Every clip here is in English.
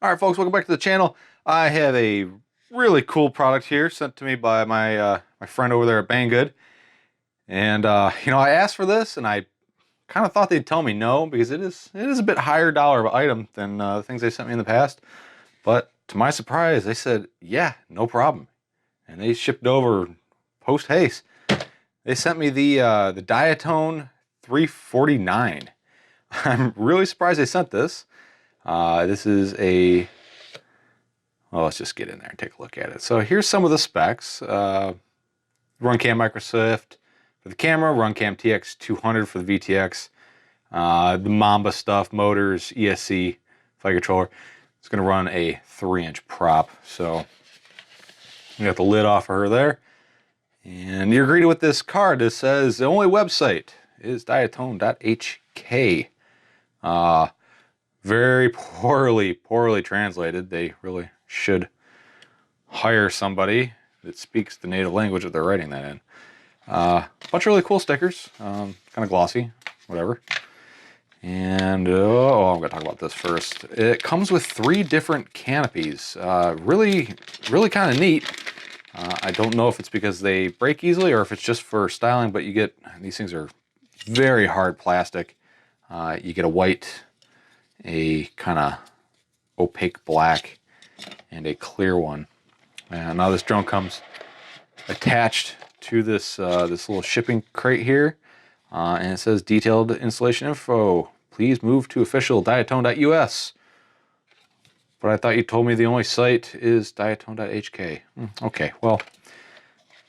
All right, folks, welcome back to the channel. I have a really cool product here sent to me by my friend over there at Banggood. And I asked for this, and I kind of thought they'd tell me no, because it is a bit higher dollar item than the things they sent me in the past. But to my surprise, they said, yeah, no problem. And they shipped over post haste. They sent me the Diatone 349. I'm really surprised they sent this. This is a, well, let's just get in there and take a look at it. So here's some of the specs. Runcam Microswift for the camera, Runcam TX200 for the VTX, the Mamba stuff, motors, ESC, flight controller. It's going to run a 3-inch prop. So we got the lid off of her there. And you're greeted with this card that says the only website is diatone.hk. Very poorly translated. They really should hire somebody that speaks the native language that they're writing that in. Bunch of really cool stickers, kind of glossy, whatever. And I'm gonna talk about this first. It comes with 3 different canopies. Really kind of neat. I don't know if it's because they break easily or if it's just for styling, but you get, these things are very hard plastic. You get a white, a kind of opaque black, and a clear one. And now this drone comes attached to this this little shipping crate here, and it says detailed installation info. Please move to official diatone.us. But I thought you told me the only site is diatone.hk. Okay, well,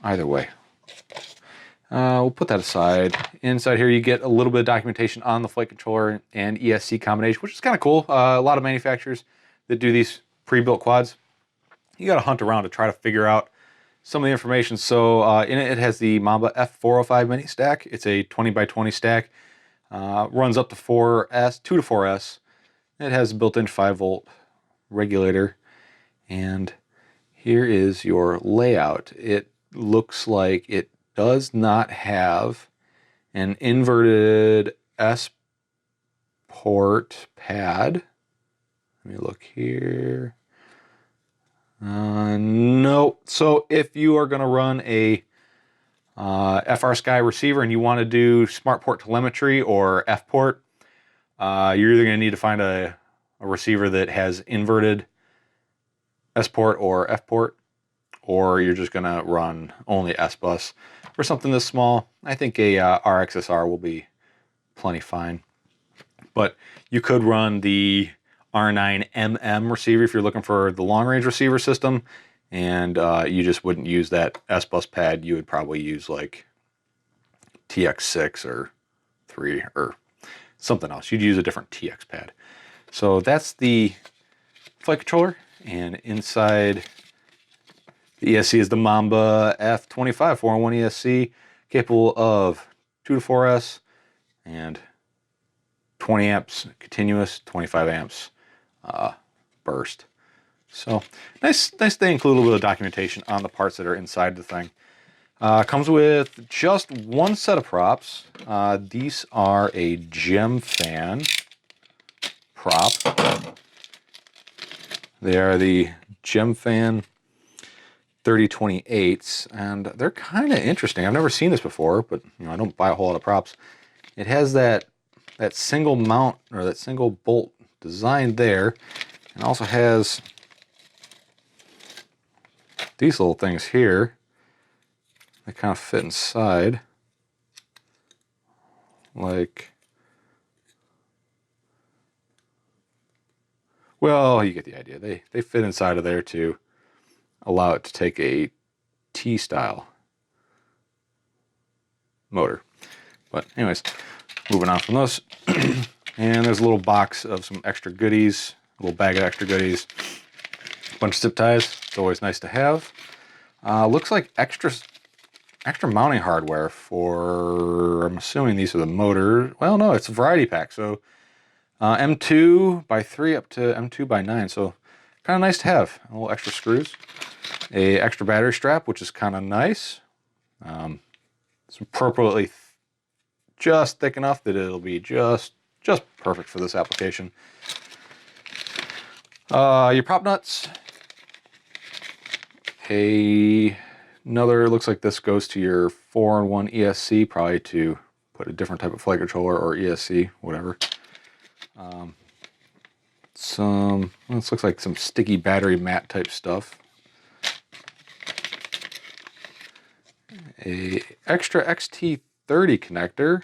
either way. We'll put that aside. Inside here you get a little bit of documentation on the flight controller and ESC combination, which is kind of cool. A lot of manufacturers that do these pre-built quads, you got to hunt around to try to figure out some of the information. So in it, it has the Mamba F405 mini stack. It's a 20x20 stack. Runs up to 4S, 2 to 4S. It has a built-in 5-volt regulator. And here is your layout. It looks like it does not have an inverted S port pad. Let me look here. No. So if you are going to run a FrSky receiver and you want to do smart port telemetry or F port, you're either going to need to find a receiver that has inverted S port or F port, or you're just going to run only S bus. For something this small, I think a RXSR will be plenty fine. But you could run the R9MM receiver if you're looking for the long-range receiver system, and you just wouldn't use that S bus pad. You would probably use like TX6 or 3 or something else. You'd use a different TX pad. So that's the flight controller, and inside the ESC is the Mamba F25 4-in-1 ESC, capable of 2 to 4S and 20 amps continuous, 25 amps burst. So nice they include a little bit of documentation on the parts that are inside the thing. Comes with just 1 set of props. These are a gem fan prop. They are the gem fan 3028s, and they're kind of interesting. I've never seen this before, but I don't buy a whole lot of props. It has that single mount, or that single bolt design there, and also has these little things here. They kind of fit inside, like, well, you get the idea. They fit inside of there to allow it to take a T-style motor. But anyways, moving on from those. And there's a little box of some extra goodies, a little bag of extra goodies, a bunch of zip ties. It's always nice to have. Looks like extra mounting hardware for, I'm assuming these are the motor. Well, no, it's a variety pack. So M2 by 3 up to M2 by 9. So kind of nice to have. A little extra screws. A extra battery strap, which is kind of nice. It's appropriately just thick enough that it'll be just perfect for this application. Your prop nuts. Another, looks like this goes to your 4-in-1 ESC, probably to put a different type of flight controller or ESC, whatever. This looks like some sticky battery mat type stuff. A extra XT30 connector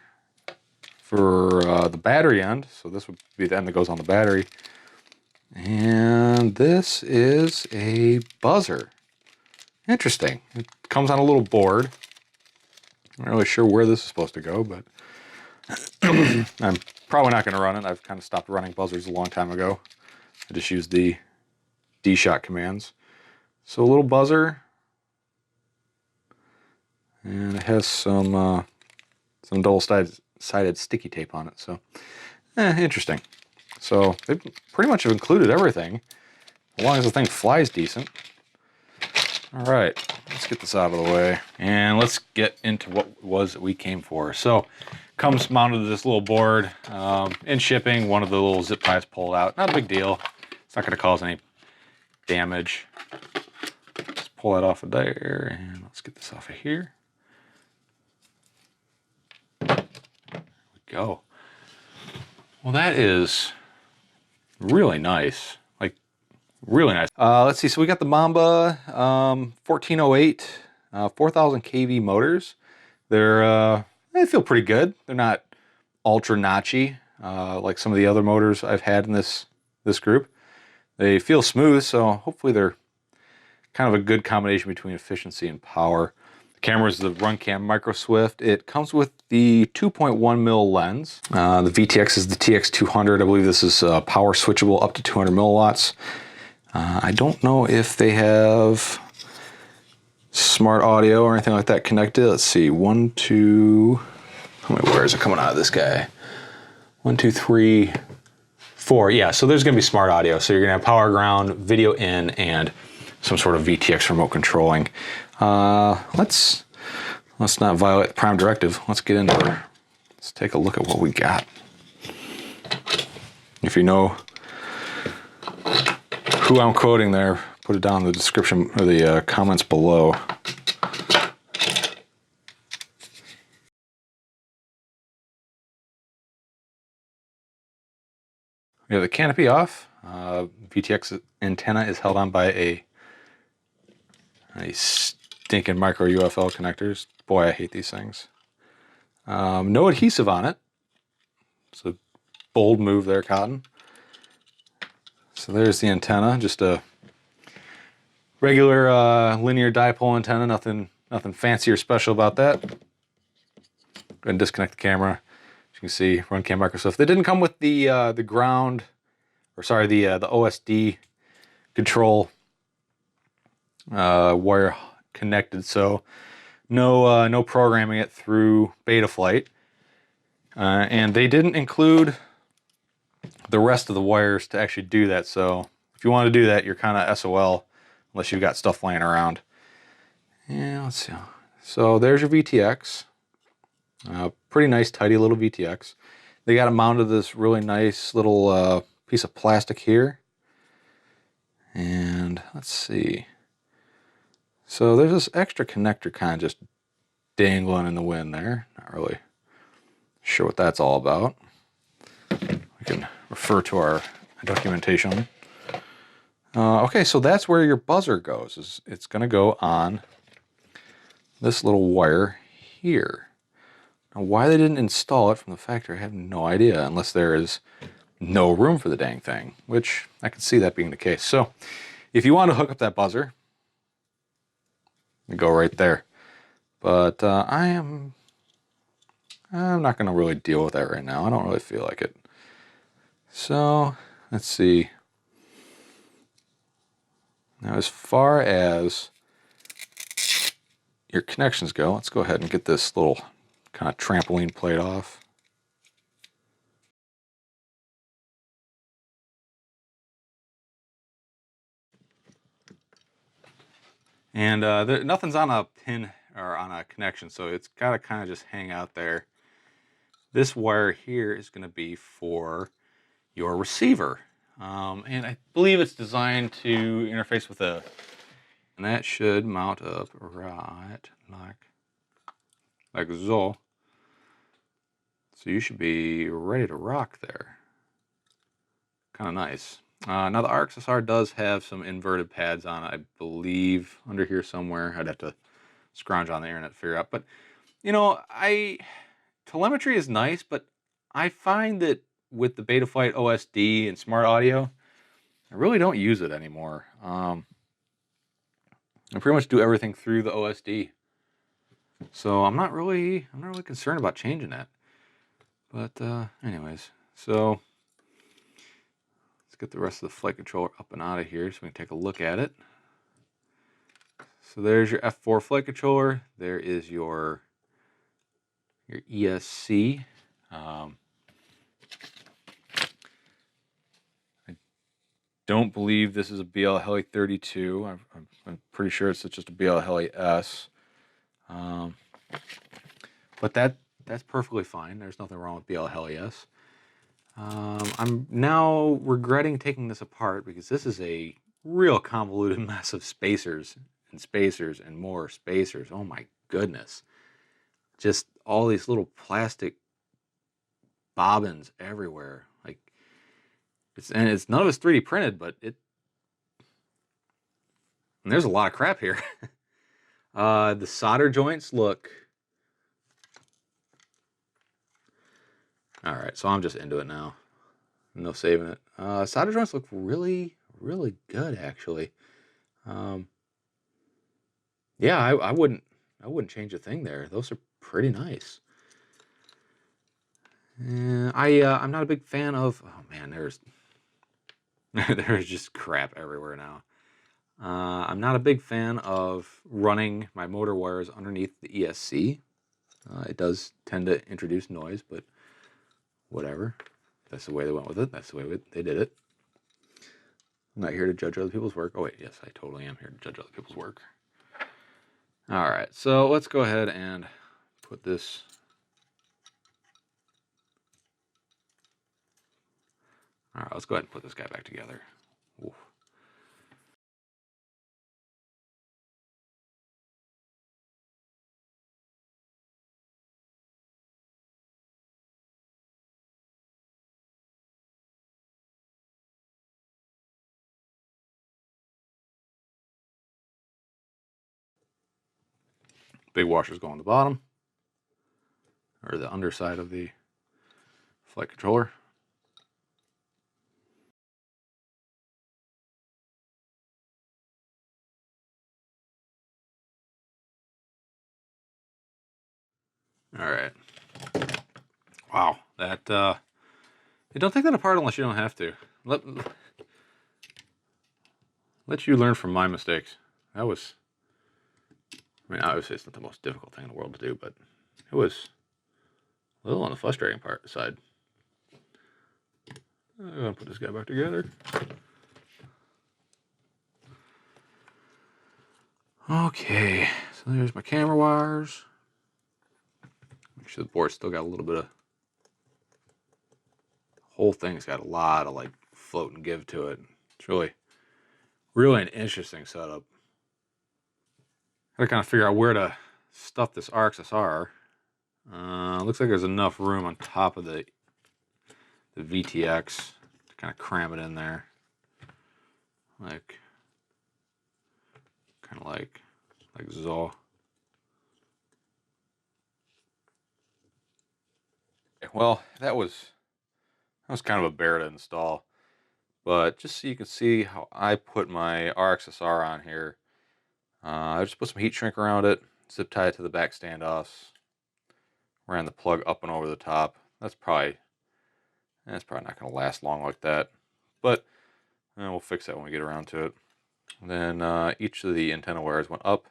for the battery end. So this would be the end that goes on the battery. And this is a buzzer. Interesting. It comes on a little board. I'm not really sure where this is supposed to go, but I'm probably not going to run it. I've kind of stopped running buzzers a long time ago. I just use the D-shot commands. So a little buzzer, and it has some double-sided sticky tape on it. So, interesting. So they pretty much have included everything, as long as the thing flies decent. All right, let's get this out of the way, and let's get into what it was that we came for. So, comes mounted to this little board. In shipping, one of the little zip ties pulled out. Not a big deal. It's not going to cause any damage. Let's pull that off of there, and let's get this off of here. There we go. Well, that is really nice. Like, really nice. Let's see. So we got the Mamba 1408 4000 kV motors. They feel pretty good. They're not ultra notchy like some of the other motors I've had in this group. They feel smooth, so hopefully they're kind of a good combination between efficiency and power. The camera is the Runcam Micro Swift. It comes with the 2.1mm lens. The VTX is the TX200. I believe this is power switchable up to 200 milliwatts. I don't know if they have smart audio or anything like that connected. Let's see, 1, 2, how many wires are coming out of this guy? 1, 2, 3, 4. Yeah, so there's gonna be smart audio. So you're gonna have power ground, video in, and some sort of VTX remote controlling. Let's not violate the prime directive. Let's get into it. Let's take a look at what we got. If you know who I'm quoting there, put it down in the description or the comments below. We have the canopy off. VTX antenna is held on by a stinking micro UFL connectors. Boy, I hate these things. No adhesive on it. It's a bold move there, Cotton. So there's the antenna, just a regular linear dipole antenna, nothing fancy or special about that. Go ahead and disconnect the camera. As you can see, Runcam Microsoft. They didn't come with the ground, or sorry, the OSD control wire connected, so no programming it through Betaflight, and they didn't include the rest of the wires to actually do that. So if you want to do that, you're kind of SOL unless you've got stuff laying around. Yeah, let's see. So there's your VTX. Pretty nice, tidy little VTX. They got it mounted to this really nice little piece of plastic here. And let's see. So there's this extra connector kind of just dangling in the wind there. Not really sure what that's all about. We can refer to our documentation. Okay, so that's where your buzzer goes. It's going to go on this little wire here. Now, why they didn't install it from the factory, I have no idea, unless there is no room for the dang thing, which I could see that being the case. So if you want to hook up that buzzer, you go right there. But I'm not going to really deal with that right now. I don't really feel like it. So let's see. Now, as far as your connections go, let's go ahead and get this little kind of trampoline plate off. And nothing's on a pin or on a connection, so it's got to kind of just hang out there. This wire here is going to be for your receiver. And I believe it's designed to interface with and that should mount up right like so. So you should be ready to rock there. Kind of nice. Now the RXSR does have some inverted pads on it, I believe, under here somewhere. I'd have to scrounge on the internet to figure out. But, you know, telemetry is nice, but I find that with the Betaflight OSD and smart audio, I really don't use it anymore. I pretty much do everything through the OSD. So I'm not really concerned about changing that. But anyways, so let's get the rest of the flight controller up and out of here so we can take a look at it. So there's your F4 flight controller. There is your ESC. I don't believe this is a BL Heli 32. I'm pretty sure it's just a BL Heli S. But that's perfectly fine. There's nothing wrong with BL Heli S. I'm now regretting taking this apart because this is a real convoluted mess of spacers and more spacers. Oh my goodness. Just all these little plastic bobbins everywhere. Like it's none of it's 3D printed, but and there's a lot of crap here. The solder joints look all right, so I'm just into it now. No saving it. Solder joints look really, really good, actually. Yeah, I wouldn't change a thing there. Those are pretty nice. I'm not a big fan of. Oh man, there's there's just crap everywhere now. I'm not a big fan of running my motor wires underneath the ESC. It does tend to introduce noise, but whatever. That's the way they went with it. That's the way they did it. I'm not here to judge other people's work. Oh wait, yes, I totally am here to judge other people's work. All right, so let's go ahead and put this. All right, let's go ahead and put this guy back together. Oof. Big washers go on the bottom, or the underside of the flight controller. All right. Wow, that you don't take that apart unless you don't have to. Let you learn from my mistakes. That was, I mean, obviously it's not the most difficult thing in the world to do, but it was a little on the frustrating side. I'm gonna put this guy back together. Okay, so there's my camera wires. Make sure the board's still got a little bit of, the whole thing's got a lot of like float and give to it. It's really an interesting setup. Gotta kind of figure out where to stuff this RXSR. Looks like there's enough room on top of the VTX to kind of cram it in there. Kind of like so. Well, that was kind of a bear to install, but just so you can see how I put my RXSR on here, I just put some heat shrink around it, zip tie it to the back standoffs, ran the plug up and over the top. That's probably not going to last long like that, but we'll fix that when we get around to it. And then each of the antenna wires went up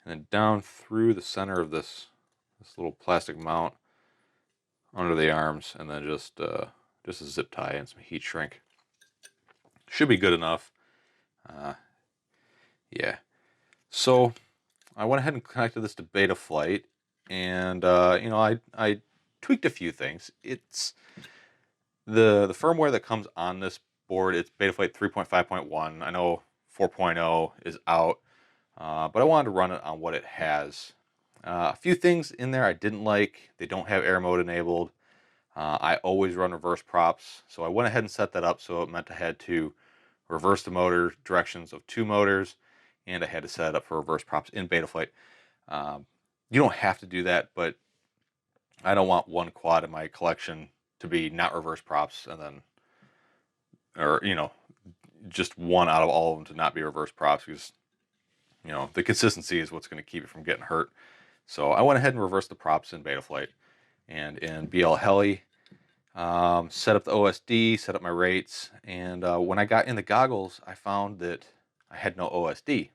and then down through the center of this little plastic mount under the arms, and then just a zip tie and some heat shrink. Should be good enough. Yeah. So I went ahead and connected this to Betaflight, and you know, I tweaked a few things. It's the firmware that comes on this board, it's Betaflight 3.5.1. I know 4.0 is out, but I wanted to run it on what it has. A few things in there I didn't like. They don't have air mode enabled. I always run reverse props, so I went ahead and set that up, so it meant I had to reverse the motor directions of 2 motors, and I had to set it up for reverse props in Betaflight. You don't have to do that, but I don't want one quad in my collection to be not reverse props, and then, or, you know, just one out of all of them to not be reverse props, because, you know, the consistency is what's going to keep it from getting hurt. So I went ahead and reversed the props in Betaflight. And in BL Heli, set up the OSD, set up my rates, and when I got in the goggles, I found that I had no OSD.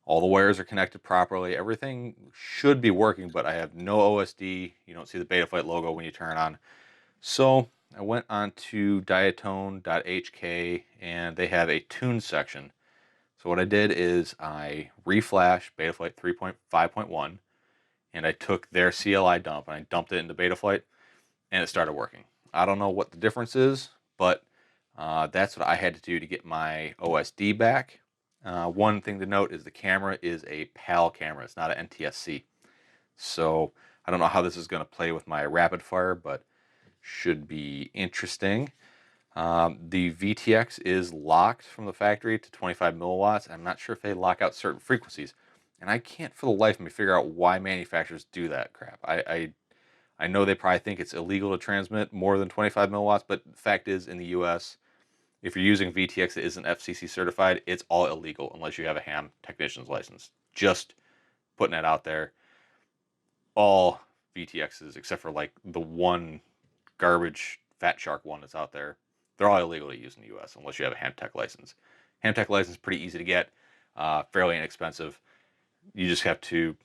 All the wires are connected properly. Everything should be working, but I have no OSD. You don't see the Betaflight logo when you turn it on. So I went on to Diatone.hk, and they have a tune section. So what I did is I reflashed Betaflight 3.5.1, and I took their CLI dump and I dumped it into Betaflight, and it started working. I don't know what the difference is, but that's what I had to do to get my OSD back. One thing to note is the camera is a PAL camera. It's not an NTSC. So I don't know how this is going to play with my rapid fire, but should be interesting. The VTX is locked from the factory to 25 milliwatts. I'm not sure if they lock out certain frequencies. And I can't for the life of me figure out why manufacturers do that crap. I know they probably think it's illegal to transmit more than 25 milliwatts, but the fact is, in the US, if you're using VTX that isn't FCC certified, it's all illegal unless you have a ham technician's license. Just putting that out there. All VTXs, except for like the one garbage Fat Shark one that's out there, they're all illegal to use in the US unless you have a ham tech license. Ham tech license is pretty easy to get, fairly inexpensive. You just have to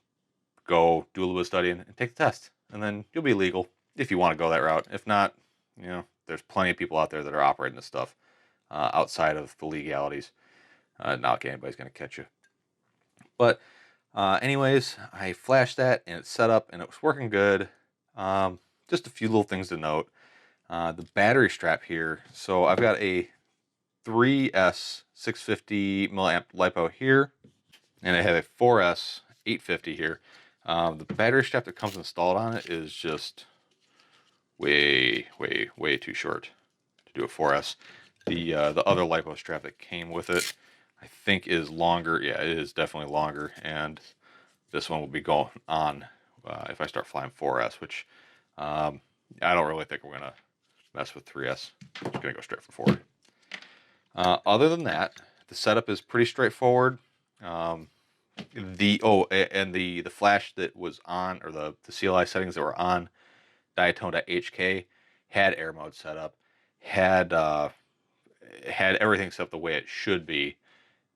go do a little bit of studying and take the test, and then you'll be legal if you want to go that route. If not, you know, there's plenty of people out there that are operating this stuff outside of the legalities. Not like anybody's going to catch you. But anyways, I flashed that and it's set up and it was working good. Just a few little things to note. The battery strap here. So I've got a 3S 650 milliamp LiPo here, and I have a 4S 850 here. The battery strap that comes installed on it is just way too short to do a 4S. The other LiPo strap that came with it, I think, is longer. Yeah, it is definitely longer, and this one will be going on if I start flying 4S, which I don't really think we're gonna mess with 3S. I'm just gonna go straight for forward. Other than that, the setup is pretty straightforward. The flash that was on, or the CLI settings that were on Diatone.hk had air mode set up, had everything set up the way it should be,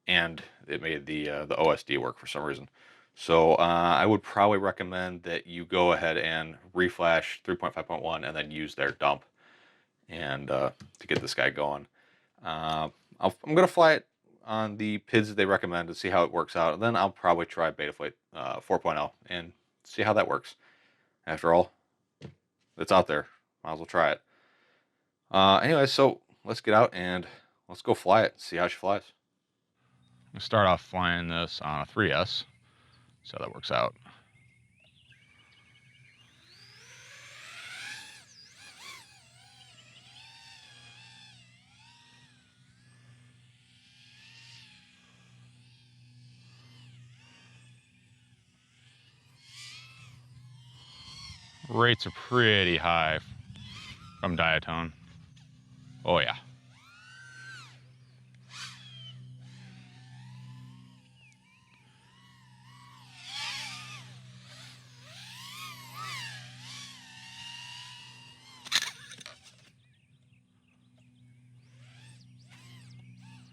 and it made the OSD work for some reason. So I would probably recommend that you go ahead and reflash 3.5.1 and then use their dump and to get this guy going. I'm gonna fly it on the PIDs that they recommend to see how it works out, and then I'll probably try Betaflight 4.0 and see how that works. After all, it's out there. Might as well try it. Anyway, so let's get out and let's go fly it, see how she flies. I'm gonna start off flying this on a 3S, so that works out. Rates are pretty high from Diatone. Oh yeah.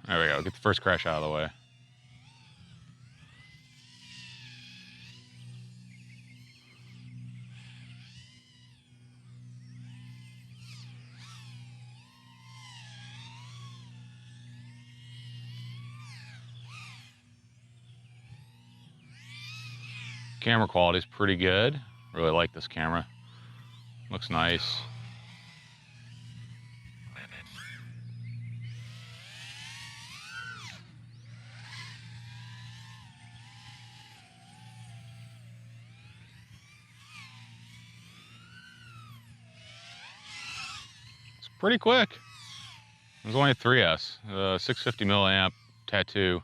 There we go, get the first crash out of the way. Camera quality is pretty good. Really like this camera. Looks nice. pretty quick. It was only a 3S, 650 milliamp tattoo.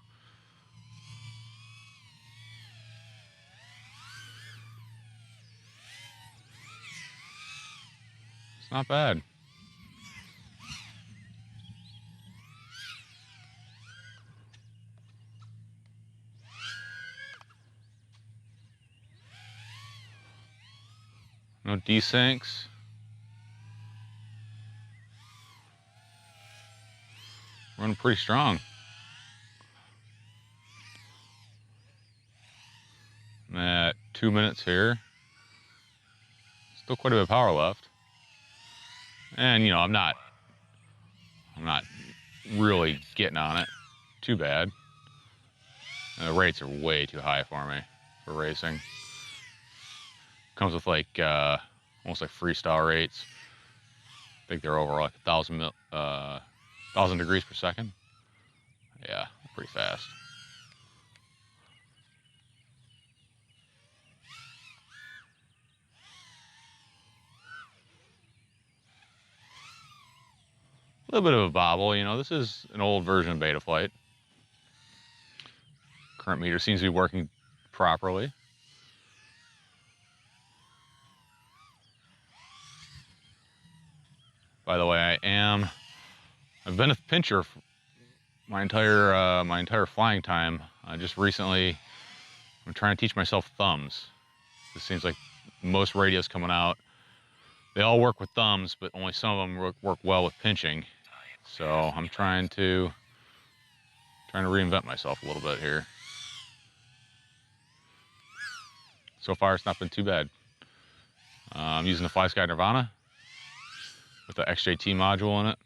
It's not bad. No desyncs. Running pretty strong. I'm at 2 minutes here. Still quite a bit of power left. And you know, I'm not really getting on it too bad. And the rates are way too high for me for racing. Comes with like almost like freestyle rates. I think they're over like 1,000 degrees per second. Yeah, pretty fast. A little bit of a bobble, you know, this is an old version of Betaflight. Current meter seems to be working properly. By the way, I've been a pincher my entire flying time. Just recently, I'm trying to teach myself thumbs. It seems like most radios coming out, they all work with thumbs, but only some of them work well with pinching. So I'm trying to reinvent myself a little bit here. So far, it's not been too bad. I'm using the FlySky Nirvana with the XJT module in it.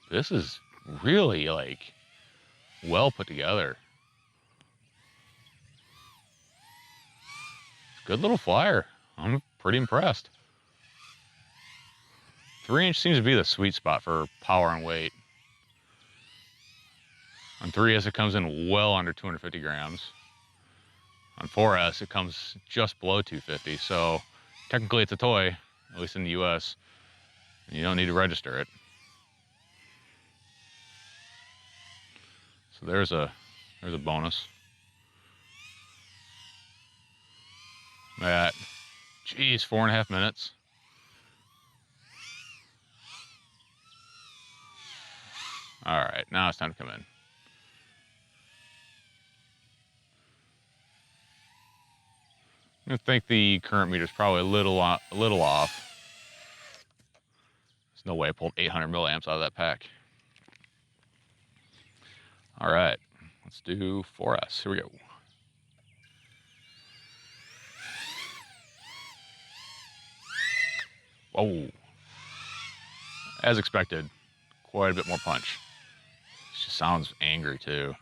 This is really like well put together. Good little flyer. I'm pretty impressed. 3-inch seems to be the sweet spot for power and weight. On 3S, it comes in well under 250 grams. On 4S, it comes just below 250. So technically it's a toy, at least in the US. And you don't need to register it. So there's a bonus. At, geez, 4.5 minutes. All right, now it's time to come in. I think the current meter is probably a little off. There's no way I pulled 800 milliamps out of that pack. All right, let's do 4S. Here we go. Whoa. As expected, quite a bit more punch. It just sounds angry too.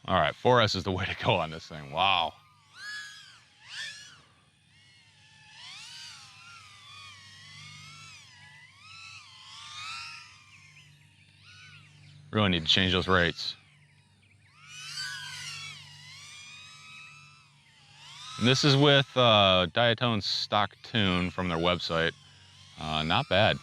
All right, 4S is the way to go on this thing. Wow. Really need to change those rates. And this is with Diatone's stock tune from their website. Not bad.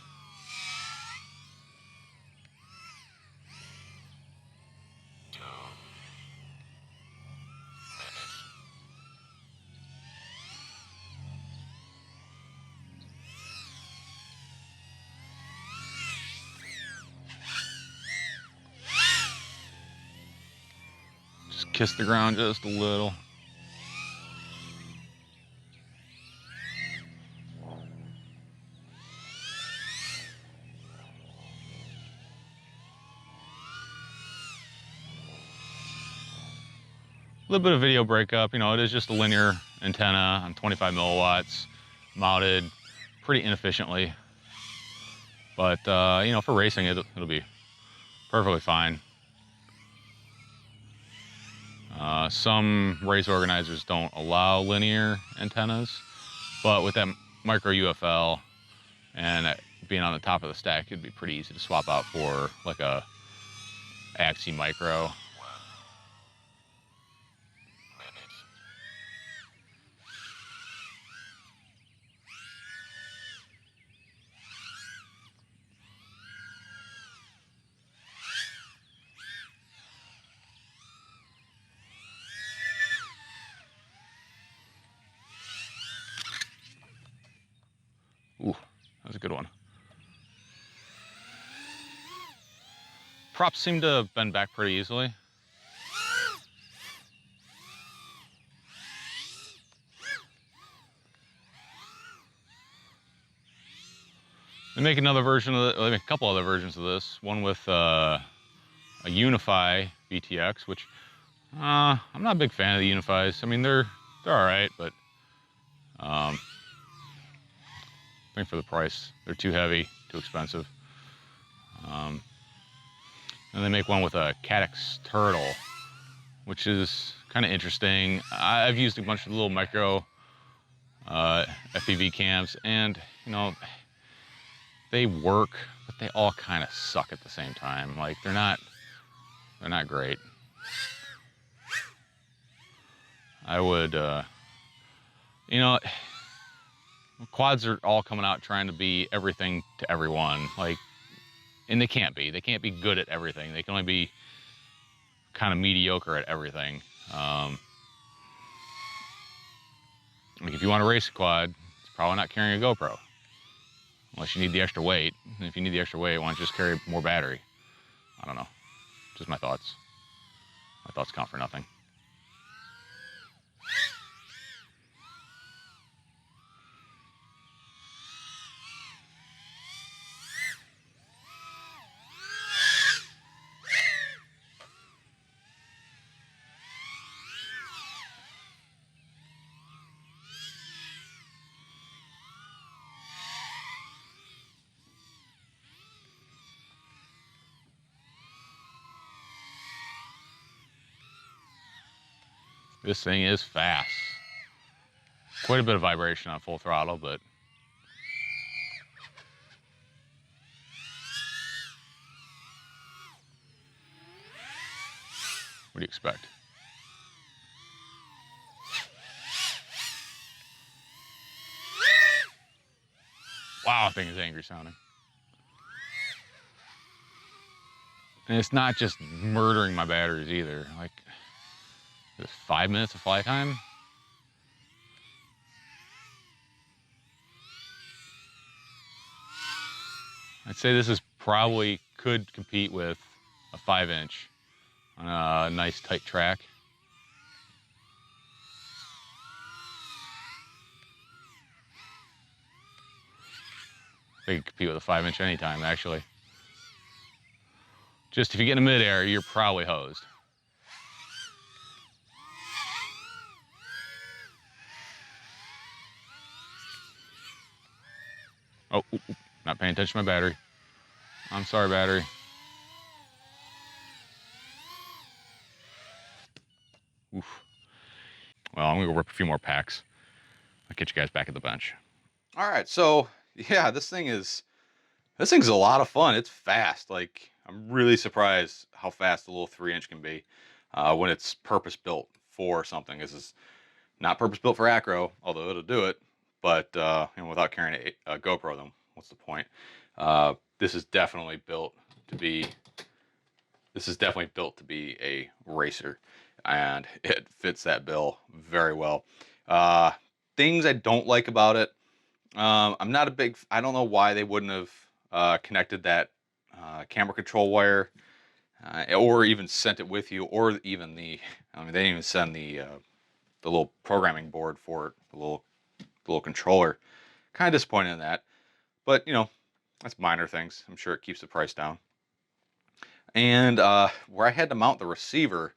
Just kiss the ground just a little. little bit of video breakup. You know, it is just a linear antenna on 25 milliwatts, mounted pretty inefficiently. But, you know, for racing, it'll be perfectly fine. Some race organizers don't allow linear antennas, but with that micro UFL and being on the top of the stack, it'd be pretty easy to swap out for like a Axie micro. Ooh, that was a good one. Props seem to bend back pretty easily. They make another version of it. They make a couple other versions of this. One with a Unify VTX, which I'm not a big fan of the Unifies. I mean, they're all right, but I think for the price, they're too heavy, too expensive. And they make one with a Caddx turtle, which is kind of interesting. I've used a bunch of little micro FPV cams, and you know, they work, but they all kind of suck at the same time. Like they're not great. I would, you know, quads are all coming out trying to be everything to everyone. Like, and they can't be. They can't be good at everything. They can only be kind of mediocre at everything. Like if you want to race a quad, it's probably not carrying a GoPro. Unless you need the extra weight. And if you need the extra weight, why don't you just carry more battery? I don't know. Just my thoughts. My thoughts count for nothing. This thing is fast. Quite a bit of vibration on full throttle, but what do you expect? Wow, that thing is angry sounding. And it's not just murdering my batteries either. Like, it's 5 minutes of flight time. I'd say this is probably could compete with a 5-inch on a nice tight track. They could compete with a 5-inch anytime, actually. Just if you get in midair, you're probably hosed. Oh, not paying attention to my battery. I'm sorry, battery. Oof. Well, I'm gonna go rip a few more packs. I'll catch you guys back at the bench. All right, so yeah, this thing's a lot of fun. It's fast. Like I'm really surprised how fast the little 3-inch can be when it's purpose built for something. This is not purpose built for acro, although it'll do it. But you know, without carrying a GoPro, then what's the point? This is definitely built to be. This is definitely built to be a racer, and it fits that bill very well. Things I don't like about it. I'm not a big. I don't know why they wouldn't have connected that camera control wire, or even sent it with you, or even the. I mean, they didn't even send the little programming board for it, the little controller. Kind of disappointed in that, but you know, that's minor things. I'm sure it keeps the price down. And where I had to mount the receiver,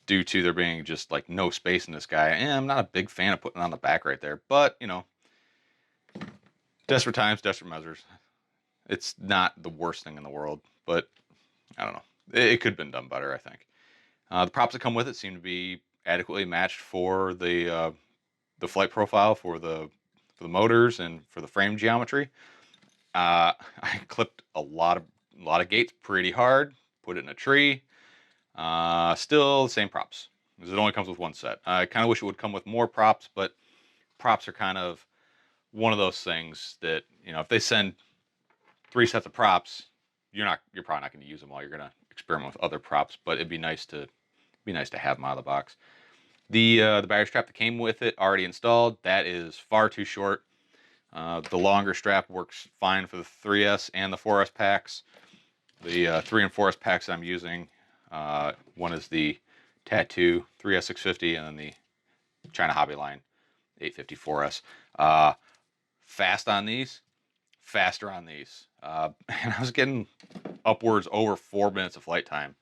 due to there being just like no space in this guy. And I'm not a big fan of putting it on the back right there, but you know, desperate times, desperate measures. It's not the worst thing in the world, but I don't know. It could have been done better, I think. The props that come with it seem to be adequately matched for the flight profile for the motors and for the frame geometry. I clipped a lot of gates pretty hard, put it in a tree. Still the same props, because it only comes with one set. I kind of wish it would come with more props, but props are kind of one of those things that, you know, if they send 3 sets of props, you're probably not going to use them all. You're going to experiment with other props, but it'd be nice to have them out of the box. The battery strap that came with it already installed, that is far too short. The longer strap works fine for the 3S and the 4S packs. The 3 and 4S packs I'm using, one is the Tattoo 3S 650 and then the China Hobby Line 850 4S. Fast on these, faster on these. And I was getting upwards over 4 minutes of flight time.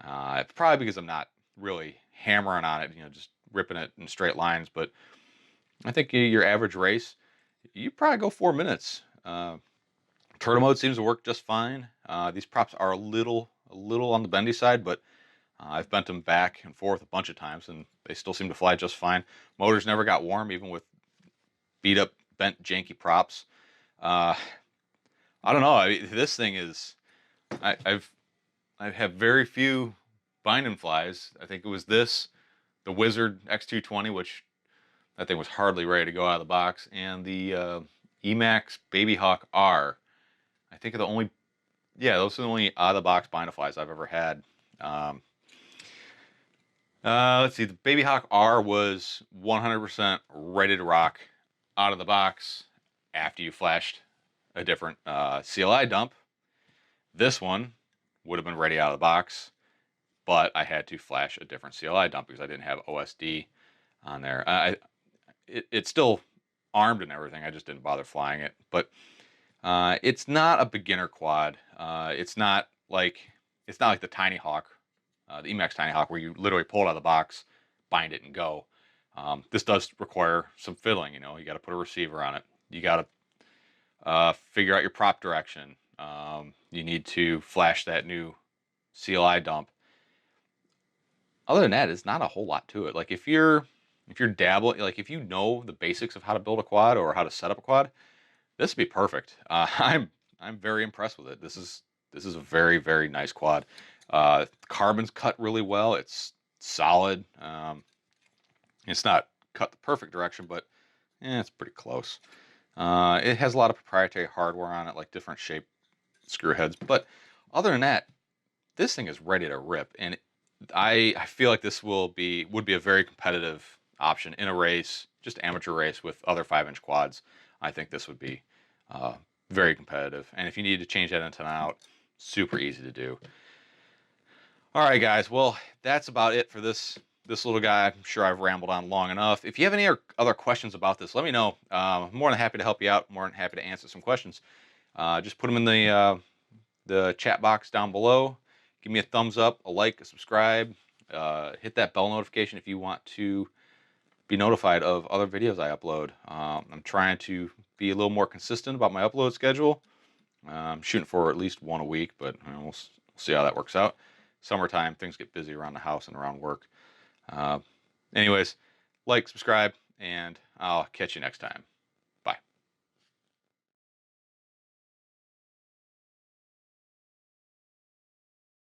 Probably because I'm not really hammering on it, you know, just ripping it in straight lines. But I think your average race, you probably go 4 minutes. Turtle mode seems to work just fine. These props are a little on the bendy side, but I've bent them back and forth a bunch of times, and they still seem to fly just fine. Motors never got warm, even with beat up, bent, janky props. I don't know. I mean, this thing is, I have very few bind and flies. I think it was this, the Wizard X220, which that thing was hardly ready to go out of the box, and the Emax Baby Hawk R. I think are the only, yeah, those are the only out of the box bind and flies I've ever had. Let's see, the Baby Hawk R was 100% ready to rock out of the box after you flashed a different CLI dump. This one would have been ready out of the box, but I had to flash a different CLI dump because I didn't have OSD on there. It's still armed and everything, I just didn't bother flying it. But it's not a beginner quad. It's not like the Tiny Hawk, the Emax Tiny Hawk, where you literally pull it out of the box, bind it, and go. This does require some fiddling. You know, you got to put a receiver on it. You got to figure out your prop direction. You need to flash that new CLI dump. Other than that, it's not a whole lot to it. Like if you're dabbling, like if you know the basics of how to build a quad or how to set up a quad, this would be perfect. I'm very impressed with it. This is a very, very nice quad. Carbon's cut really well. It's solid. It's not cut the perfect direction, but it's pretty close. It has a lot of proprietary hardware on it, like different shaped screw heads. But other than that, this thing is ready to rip. And I feel like this would be a very competitive option in a race, just amateur race with other 5-inch quads. I think this would be very competitive. And if you need to change that antenna out, super easy to do. All right, guys. Well, that's about it for this little guy. I'm sure I've rambled on long enough. If you have any other questions about this, let me know. I'm more than happy to help you out. More than happy to answer some questions. Just put them in the chat box down below. Give me a thumbs up, a like, a subscribe. Hit that bell notification if you want to be notified of other videos I upload. I'm trying to be a little more consistent about my upload schedule. I'm shooting for at least one a week, but we'll see how that works out. Summertime, things get busy around the house and around work. Anyways, like, subscribe, and I'll catch you next time.